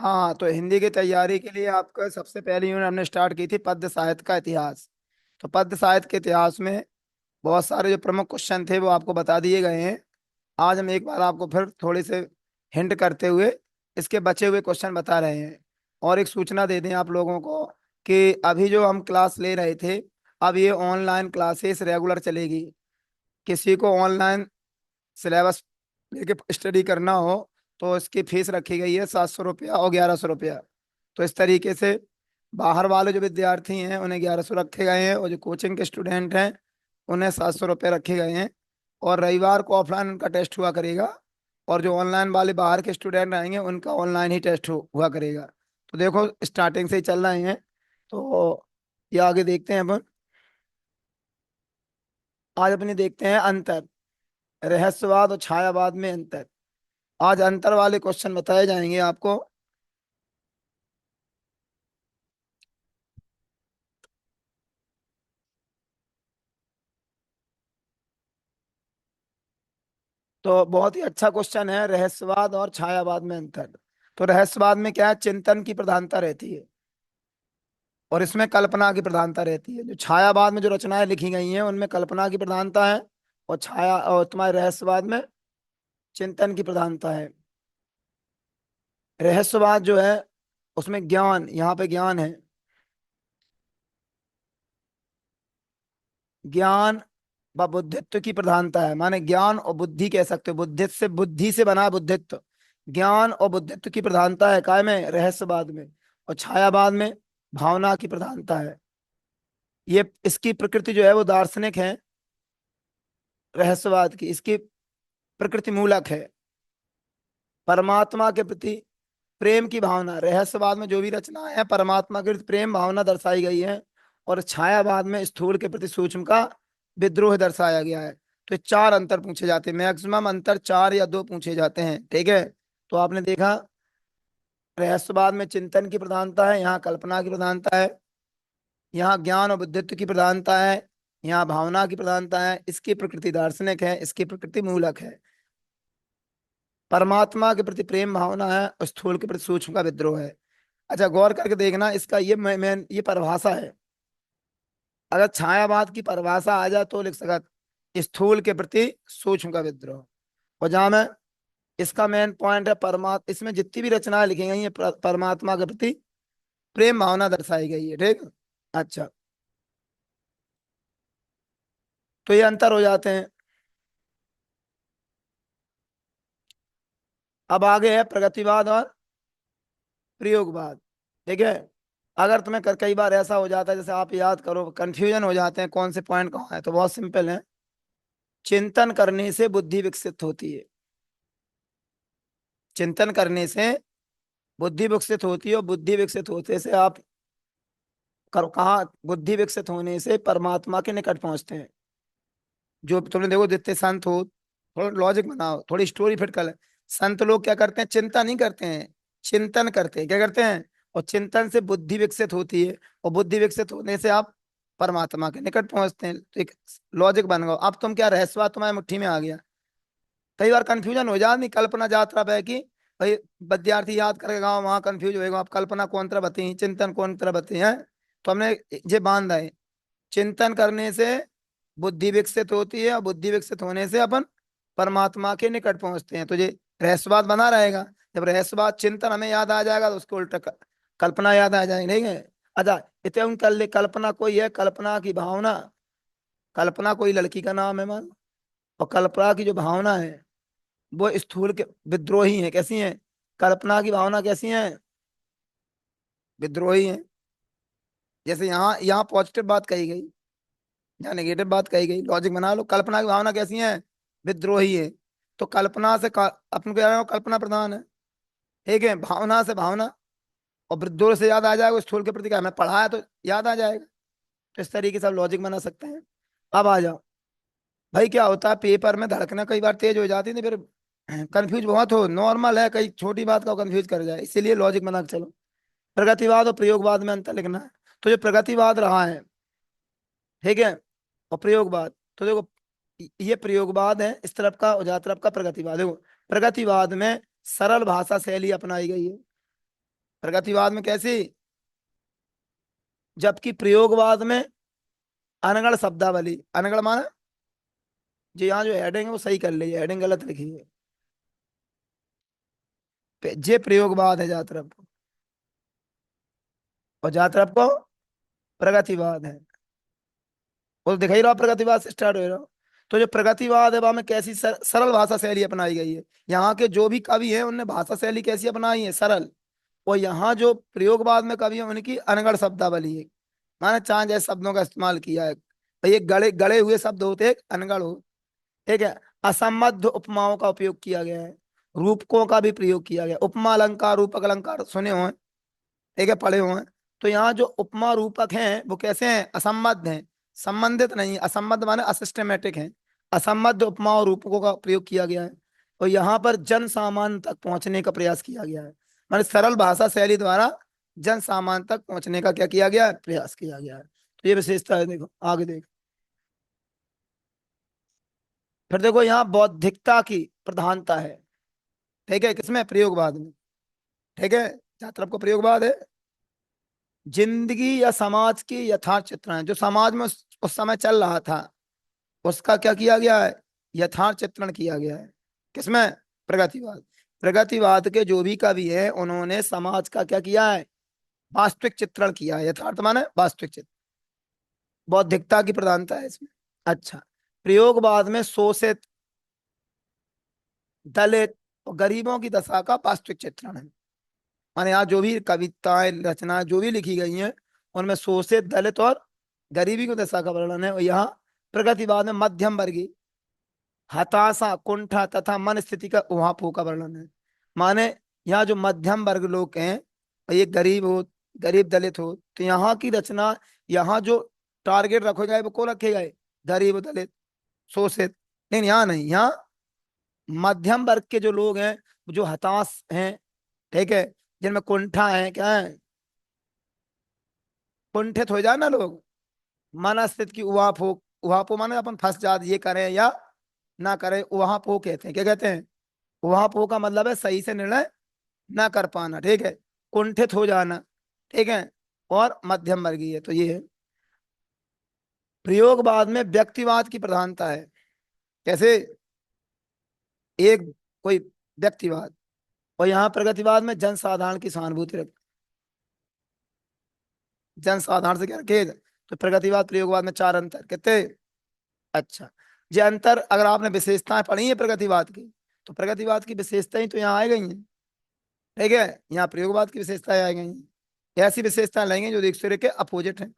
हाँ, तो हिंदी की तैयारी के लिए आपका सबसे पहली यूनिट हमने स्टार्ट की थी पद्य साहित्य का इतिहास। तो पद्य साहित्य के इतिहास में बहुत सारे जो प्रमुख क्वेश्चन थे वो आपको बता दिए गए हैं। आज हम एक बार आपको फिर थोड़े से हिंट करते हुए इसके बचे हुए क्वेश्चन बता रहे हैं। और एक सूचना दे दें आप लोगों को कि अभी जो हम क्लास ले रहे थे, अब ये ऑनलाइन क्लासेस रेगुलर चलेगी। किसी को ऑनलाइन सिलेबस लेके स्टडी करना हो तो इसकी फीस रखी गई है 700 रुपया और 1100 रुपया। तो इस तरीके से बाहर वाले जो विद्यार्थी हैं उन्हें 1100 रखे गए हैं, और जो कोचिंग के स्टूडेंट हैं उन्हें 700 रुपये रखे गए हैं। और रविवार को ऑफलाइन उनका टेस्ट हुआ करेगा, और जो ऑनलाइन वाले बाहर के स्टूडेंट रहेंगे उनका ऑनलाइन ही टेस्ट हुआ करेगा। तो देखो स्टार्टिंग से ही चल रहे हैं। तो ये आगे देखते हैं अपन। आज अपने देखते हैं अंतर, रहस्यवाद और छायावाद में अंतर। आज अंतर वाले क्वेश्चन बताए जाएंगे आपको। तो बहुत ही अच्छा क्वेश्चन है, रहस्यवाद और छायावाद में अंतर। तो रहस्यवाद में क्या है, चिंतन की प्रधानता रहती है और इसमें कल्पना की प्रधानता रहती है। जो छायावाद में जो रचनाएं लिखी गई हैं उनमें कल्पना की प्रधानता है, और छाया और तुम्हारे रहस्यवाद में चिंतन की प्रधानता है। रहस्यवाद जो है उसमें ज्ञान, यहाँ पे ज्ञान है। ज्ञान व बुद्धित्व की प्रधानता है, माने ज्ञान और बुद्धि कह सकते हो, बुद्धित्व से, बुद्धि से बना है बुद्धित्व। ज्ञान और बुद्धित्व की प्रधानता है काय में, रहस्यवाद में। और छायावाद में भावना की प्रधानता है। ये इसकी प्रकृति जो है वो दार्शनिक है, रहस्यवाद की इसकी प्रकृति मूलक है। परमात्मा के प्रति प्रेम की भावना, रहस्यवाद में जो भी रचना है परमात्मा के प्रति प्रेम भावना दर्शाई गई है। और छायावाद में स्थूल के प्रति सूक्ष्म का विद्रोह दर्शाया गया है। तो ये चार अंतर पूछे जाते हैं, मैक्सिमम अंतर चार या दो पूछे जाते हैं, ठीक है। तो आपने देखा रहस्यवाद में चिंतन की प्रधानता है, यहाँ कल्पना की प्रधानता है। यहाँ ज्ञान और बुद्धित्व की प्रधानता है, यहाँ भावना की प्रधानता है। इसकी प्रकृति दार्शनिक है, इसकी प्रकृति मूलक है। परमात्मा के प्रति प्रेम भावना है और स्थूल के प्रति सूक्ष्म का विद्रोह है। अच्छा, गौर करके देखना, इसका ये मैं ये परिभाषा है। अगर छायावाद की परिभाषा आ जाए तो लिख सकत स्थूल के प्रति सूक्ष्म का विद्रोह। और जहां में इसका मेन पॉइंट है परमात्मा, इसमें जितनी भी रचनाएं लिखी गई हैं परमात्मा के प्रति प्रेम भावना दर्शाई गई है, ठीक। अच्छा, तो ये अंतर हो जाते हैं। अब आगे है प्रगतिवाद और प्रयोगवाद, ठीक है। अगर तुम्हें कई बार ऐसा हो जाता है, जैसे आप याद करो, कंफ्यूजन हो जाते हैं कौन से पॉइंट कहाँ है, तो बहुत सिंपल है। चिंतन करने से बुद्धि विकसित होती है। चिंतन करने से बुद्धि विकसित होती है, और बुद्धि विकसित होते से आप कहाँ, बुद्धि विकसित होने से परमात्मा के निकट पहुंचते हैं। जो तुमने देखो जितने संत हो, थोड़ा लॉजिक बनाओ, थोड़ी स्टोरी फिट कर। संत लोग क्या करते हैं, चिंता नहीं करते हैं, चिंतन करते हैं। क्या करते हैं, और चिंतन से बुद्धि विकसित होती है, और बुद्धि विकसित होने से आप परमात्मा के निकट पहुंचते हैं। तो एक लॉजिक बन गया। अब तुम क्या, रहस्यवाद तुम्हारी मुट्ठी में आ गया। कई बार कंफ्यूजन हो जाती, कल्पना यात्रा पे कि भाई विद्यार्थी याद करके गाँव वहां कंफ्यूज होएगा, आप कल्पना कौन तरह बती, चिंतन कौन तरह बती है। तो हमने ये बांधा है, चिंतन करने से बुद्धि विकसित होती है, और बुद्धि विकसित होने से अपन परमात्मा के निकट पहुंचते हैं। तो ये रहस्यवाद बना रहेगा। जब रहस्यवाद चिंतन हमें याद आ जाएगा तो उसको उल्टा कल्पना याद आ जाएगी, ठीक है। अच्छा, इतने कर ले, कल्पना कोई है, कल्पना की भावना, कल्पना कोई लड़की का नाम है मान, और कल्पना की जो भावना है वो स्थूल के विद्रोही है। कैसी है, कल्पना की भावना कैसी है, विद्रोही है। जैसे यहाँ यहाँ पॉजिटिव बात कही गई, यहाँ नेगेटिव बात कही गई, लॉजिक बना लो। कल्पना की भावना कैसी है, विद्रोही है। तो कल्पना से अपन को याद है, कल्पना प्रधान है, ठीक है। भावना से भावना, और विद्रोह से याद आ जाएगा स्थूल के प्रति, क्या हमें पढ़ा है तो याद आ जाएगा। तो इस तरीके से आप लॉजिक बना सकते हैं। अब आ जाओ भाई, क्या होता है पेपर में धड़कना कई बार तेज हो जाती है, फिर कंफ्यूज बहुत हो, नॉर्मल है, कई छोटी बात का कंफ्यूज कर जाए, इसीलिए लॉजिक बना के चलो। प्रगतिवाद और प्रयोगवाद में अंतर लिखना है। तो जो प्रगतिवाद रहा है, ठीक है, और प्रयोगवाद, तो देखो ये प्रयोगवाद है इस तरफ का, और जा तरफ का प्रगतिवाद। देखो प्रगतिवाद में सरल भाषा शैली अपनाई गई है, प्रगतिवाद में कैसी, जबकि प्रयोगवाद में अनगढ़ शब्दावली, अनगढ़ माना, जी यहाँ जो हेडिंग है वो सही कर लीजिए, हेडिंग गलत लिखी है। जे प्रयोगवाद है जहाँ तरफ, और जहाँ तरफ को प्रगतिवाद है, वो तो दिखाई रहा प्रगतिवाद से स्टार्ट हो रहा। तो जो प्रगतिवाद है वह में कैसी सरल भाषा शैली अपनाई गई है। यहाँ के जो भी कवि हैं उनने भाषा शैली कैसी अपनाई है, सरल। और यहाँ जो प्रयोगवाद में कवि हैं उनकी अनगढ़ शब्दावली है, माने चांद जैसे शब्दों का इस्तेमाल किया है। भाई ये गड़े गड़े हुए शब्द होते हैं, अनगढ़ हो, ठीक है। असंबद्ध उपमाओं का उपयोग किया गया है, रूपकों का भी प्रयोग किया गया, उपमा अलंकार रूपक अलंकार सुने हुए हैं, ठीक है, पढ़े हुए हैं। तो यहाँ जो उपमा रूपक हैं वो कैसे हैं, असंबद्ध हैं, संबंधित नहीं है, असंबद्ध माने असिस्टेमेटिक हैं। असंबद्ध उपमा और रूपकों का प्रयोग किया गया है। और यहाँ पर जन सामान्य तक पहुंचने का प्रयास किया गया है, माने सरल भाषा शैली द्वारा जन सामान्य तक पहुंचने का क्या किया गया है, प्रयास किया गया है। तो ये विशेषता है, देखो आगे देखो। फिर देखो यहाँ बौद्धिकता की प्रधानता है, ठीक है, किसमें, प्रयोगवाद में, ठीक है। जहाँ तरफ को प्रयोगवाद है, जिंदगी या समाज की यथार्थ चित्रण, जो समाज में उस समय चल रहा था उसका क्या किया गया है, यथार्थ चित्रण किया गया है। किसमें, प्रगतिवाद। प्रगतिवाद के जो भी कवि है उन्होंने समाज का क्या किया है, वास्तविक चित्रण किया है, यथार्थ माने वास्तविक चित्रण। बौद्धिकता की प्रधानता है इसमें। अच्छा, प्रयोगवाद में शोषित, दलित और गरीबों की दशा का वास्तविक चित्रण है। माने यहाँ जो भी कविताएं रचनाएं जो भी लिखी गई हैं उनमें शोषित, दलित और गरीबी की दशा का वर्णन है। और यहाँ प्रगतिवाद में मध्यम वर्गीय, हताशा, कुंठा तथा मन स्थिति का उहापोह का वर्णन है। माने यहाँ जो मध्यम वर्ग लोग हैं, और ये गरीब हो, गरीब दलित हो, तो यहाँ की रचना, यहाँ जो टारगेट रखे गए वो को रखे गए, गरीब दलित शोषित। लेकिन यहाँ नहीं, यहाँ मध्यम वर्ग के जो लोग हैं, जो हताश हैं, ठीक है, जिनमें कुंठा है, क्या है, कुंठित हो जाए ना लोग, मनस्थित की उहापोह, उहापोह माने अपन फंस जाते, ये करें या ना करें, उहापोह कहते हैं। क्या कहते हैं, उहापोह का मतलब है सही से निर्णय ना कर पाना, ठीक है, कुंठित हो जाना, ठीक है, और मध्यम वर्गीय, तो ये है। प्रयोगवाद में व्यक्तिवाद की प्रधानता है, कैसे, एक कोई व्यक्तिवाद। और यहाँ प्रगतिवाद में जनसाधारण की सहानुभूति रख, जनसाधारण से क्या रखे, तो प्रगतिवाद प्रयोगवाद में चार अंतर कितने। अच्छा, ये अंतर अगर आपने विशेषताएं पढ़ी है प्रगतिवाद की, तो प्रगतिवाद की विशेषताएं तो यहाँ आ गई हैं, ठीक है, यहाँ प्रयोगवाद की विशेषताएं आ गई हैं। ऐसी विशेषताएं लेंगे जो एक दूसरे के अपोजिट हैं।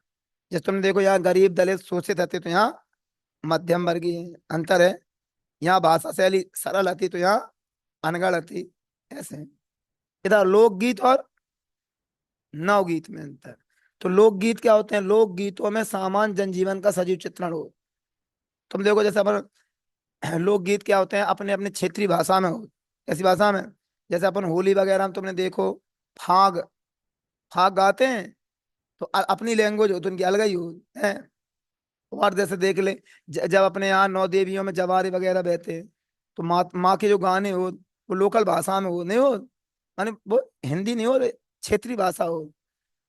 जैसे तुमने देखो यहाँ गरीब दलित शोषित रहते तो यहाँ मध्यम वर्गीय अंतर है। यहाँ भाषा शैली सरल आती तो यहाँ अनगढ़ आती, ऐसे है। इधर लोकगीत और नवगीत में अंतर। तो लोकगीत क्या होते हैं, लोकगीतों में सामान्य जनजीवन का सजीव चित्रण हो। तुम देखो जैसे अपन लोकगीत क्या होते हैं, अपने अपने क्षेत्रीय भाषा में हो, ऐसी भाषा में, जैसे अपन होली वगैरह में तुमने देखो फाग, फाग गाते हैं, तो अपनी लैंग्वेज हो तो उनकी अलग ही हो है। और जैसे देख ले, जब अपने यहाँ नौ देवियों में जवारे वगैरह बहते हैं, तो माँ के जो गाने हो वो लोकल भाषा में हो, नहीं हो, माने वो हिंदी नहीं हो, क्षेत्रीय भाषा हो,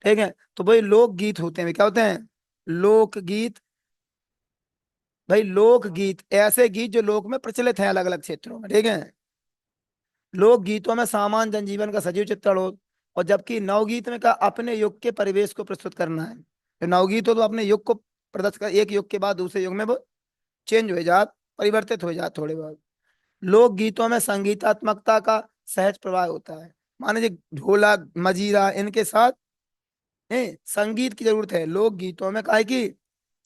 ठीक है। तो भाई लोकगीत होते हैं, क्या होते हैं, लोकगीत। भाई लोकगीत ऐसे गीत जो लोक में प्रचलित हैं अलग अलग क्षेत्रों में, ठीक है। लोकगीतों में सामान्य जनजीवन का सजीव चित्रण हो। और जबकि नवगीत में का अपने युग के परिवेश को प्रस्तुत करना है। तो नवगीत हो तो अपने युग को प्रदर्शित कर, एक युग के बाद दूसरे युग में वो चेंज हो जात, परिवर्तित हो जात थोड़े बहुत। लोकगीतों में संगीतात्मकता का सहज प्रवाह होता है। माने जो ढोलक मजीरा इनके साथ संगीत की जरूरत है लोकगीतों में, काहे की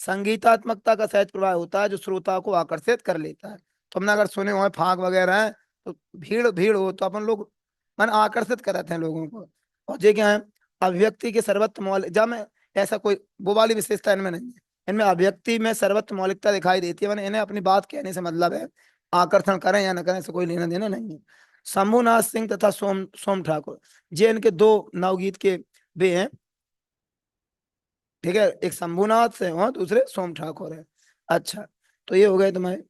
संगीतात्मकता का सहज प्रवाह होता है जो श्रोता को आकर्षित कर लेता है। तुमने अगर सुने हो फाग वगैरह है, तो भीड़ भीड़ हो तो अपन लोग मन आकर्षित कराते हैं लोगों को। और ये क्या है, अभिव्यक्ति के सर्वत्र मौलिक, जब में ऐसा कोई वो वाली विशेषता इनमें नहीं है। इनमें अभिव्यक्ति में सर्वत्र मौलिकता दिखाई देती है, मैंने इन्हें अपनी बात कहने से मतलब है, आकर्षण करें या न करें से कोई लेना देना नहीं है। शंभुनाथ सिंह तथा सोम सोम ठाकुर, ये इनके दो नवगीत के वे हैं, ठीक है, एक शंभुनाथ से और दूसरे सोम ठाकुर है। अच्छा, तो ये हो गए तुम्हारे।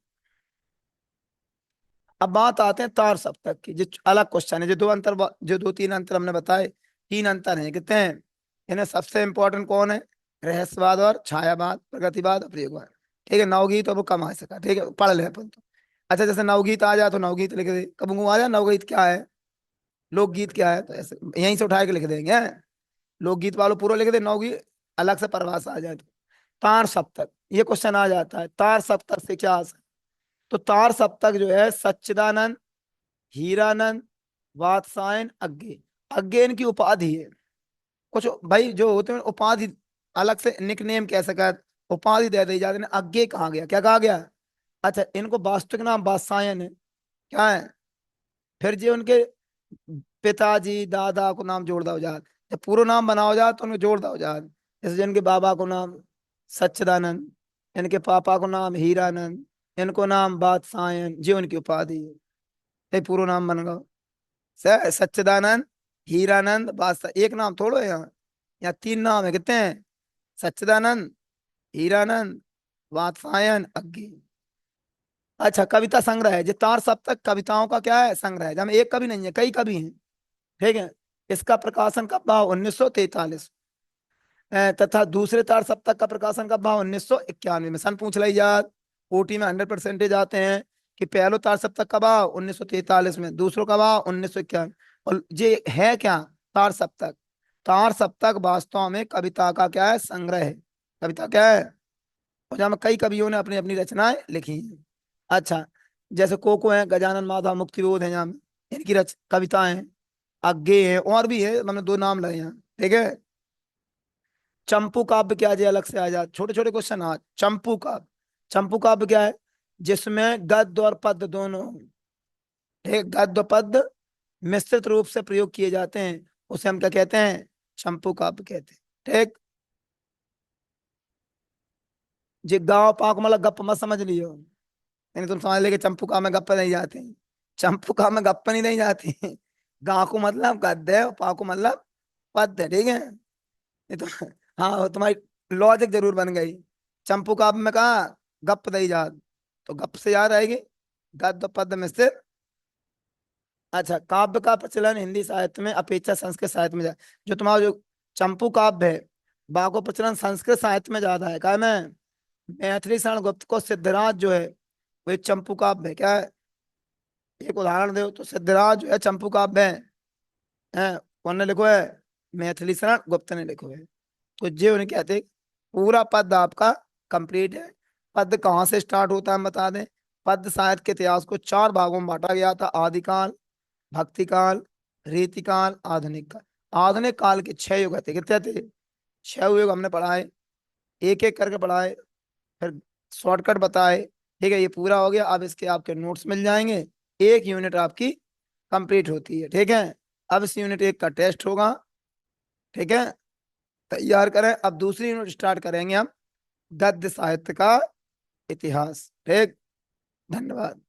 अब बात आते हैं तार सप्तक की, जो अलग क्वेश्चन है, जो दो अंतर, जो दो तीन अंतर हमने बताए, तीन अंतर हैं, कितने हैं? इन्हें सबसे इंपॉर्टेंट कौन है? रहस्यवाद और छायावाद, प्रगतिवाद और प्रयोगवाद। ठीक है, नवगीत और वो कम आ सका, ठीक है, पढ़ ले अपन तो। अच्छा, जैसे नवगीत आ जाए तो नवगीत लिख दे, कब आ जाए नवगीत क्या है, लोकगीत क्या है, तो ऐसे यहीं से उठा के लिख देंगे हैं? लोकगीत वालों पूरा लिख दे, नवगीत अलग से परिभाषा आ जाए तो। तार सप्तक, ये क्वेश्चन आ जाता है, तार सप्तक से क्या आशय? तो तार सप्तक जो है सच्चिदानंद, हीरानंद, वात्सायन, अज्ञे, अज्ञे इनकी उपाधि है। कुछ भाई जो होते हैं उपाधि, अलग से निक नेम कह सका, उपाधि दे दी जाती है, अज्ञे कहा गया, क्या कहा गया? अच्छा, इनको वास्तविक नाम वात्सायन है, क्या है? फिर जो उनके पिताजी दादा को नाम जोड़ दो जात, जब पूरा नाम बनाओ जात तो उनको जोड़ दो जात। जैसे जिनके बाबा को नाम सच्चिदानंद, इनके पापा को नाम हीरानंद, इनको नाम बादशाहन, जी उनकी उपाधि है। ये पूरा नाम बन गया, सच्चिदानंद, हीरानंद, बादशाह, एक नाम थोड़ो है यहाँ तीन नाम है, कितने हैं? सच्चिदानंद, हीरानंद, वात्सायन, अज्ञे। अच्छा, कविता संग्रह है, जितार सप्तक कविताओं का क्या है? संग्रह है, जब एक कवि नहीं है, कई कवि हैं। ठीक है, इसका प्रकाशन कब हुआ? 1943। तथा दूसरे तार सप्तक का प्रकाशन कब हुआ? 1991 में। सन पूछ ली याद, ओटी में 100% आते हैं कि पहलो तार सप्तक कब हुआ? 1943 में, दूसरों कब हुआ? 1991। और ये है क्या? तार सप्तक। तार सप्तक वास्तव में कविता का क्या है? संग्रह है। कविता क्या है? और जहाँ कई कवियों ने अपनी अपनी रचनाएं लिखी हैं। अच्छा, जैसे कोको है, गजानन माधव मुक्तिबोध है, यहाँ इनकी रच कविताएं हैं। आगे है और भी है, मैंने दो नाम लिए हैं, ठीक है। चंपू काव्य क्या है? अलग से आ जा, छोटे छोटे क्वेश्चन आज। चंपू काव्य, चंपू काव्य क्या है? जिसमें गद्य और पद्य दोनों हों। ठीक, गद्य और पद्य मिश्रित रूप से प्रयोग किए जाते हैं, उसे हम क्या कहते हैं? चंपू काव्य कहते हैं। ठीक, जी गाँव पाक मतलब गप मत समझ लियो, नहीं तुम समझ ले कि चंपू काव्य में गप्पे नहीं जाते हैं। चंपू काव्य में गप्पे नहीं जाती हैं। गाँव को मतलब गद्य है और पा को मतलब पद्य, ठीक है। ये तो हाँ, तुम्हारी लॉजिक जरूर बन गई। चंपू काव्य में कहा गप दई याद, तो गप से याद आएगी, गद्य पद्य में से। अच्छा, काव्य का प्रचलन हिंदी साहित्य में अपेक्षा संस्कृत साहित्य में जो तुम्हारा जो चंपू काव्य है, बाको प्रचलन संस्कृत साहित्य में ज्यादा है। क्या में? मैथिली शरण गुप्त को सिद्धराज जो है वो एक चंपू काव्य है, क्या है? एक उदाहरण दो तो, सिद्धराज जो है चंपू काव्य है, कौन ने लिखो है? मैथिली शरण गुप्त ने लिखो है। तो ये उन्हें कहते हैं। पूरा पद आपका कंप्लीट है। पद कहाँ से स्टार्ट होता है हम बता दें। पद साहित्य के इतिहास को चार भागों में बांटा गया था: आदिकाल, भक्तिकाल, रीतिकाल, आधुनिक काल। आधुनिक काल के छह युग थे, कितने थे? छह युग हमने पढ़ाए, एक एक करके पढ़ाए, फिर शॉर्टकट बताए। ठीक है, ये पूरा हो गया। अब इसके आपके नोट्स मिल जाएंगे, एक यूनिट आपकी कंप्लीट होती है। ठीक है, अब इस यूनिट एक का टेस्ट होगा। ठीक है, तैयार करें। अब दूसरी यूनिट स्टार्ट करेंगे हम, गद्य साहित्य का इतिहास। ठीक, धन्यवाद।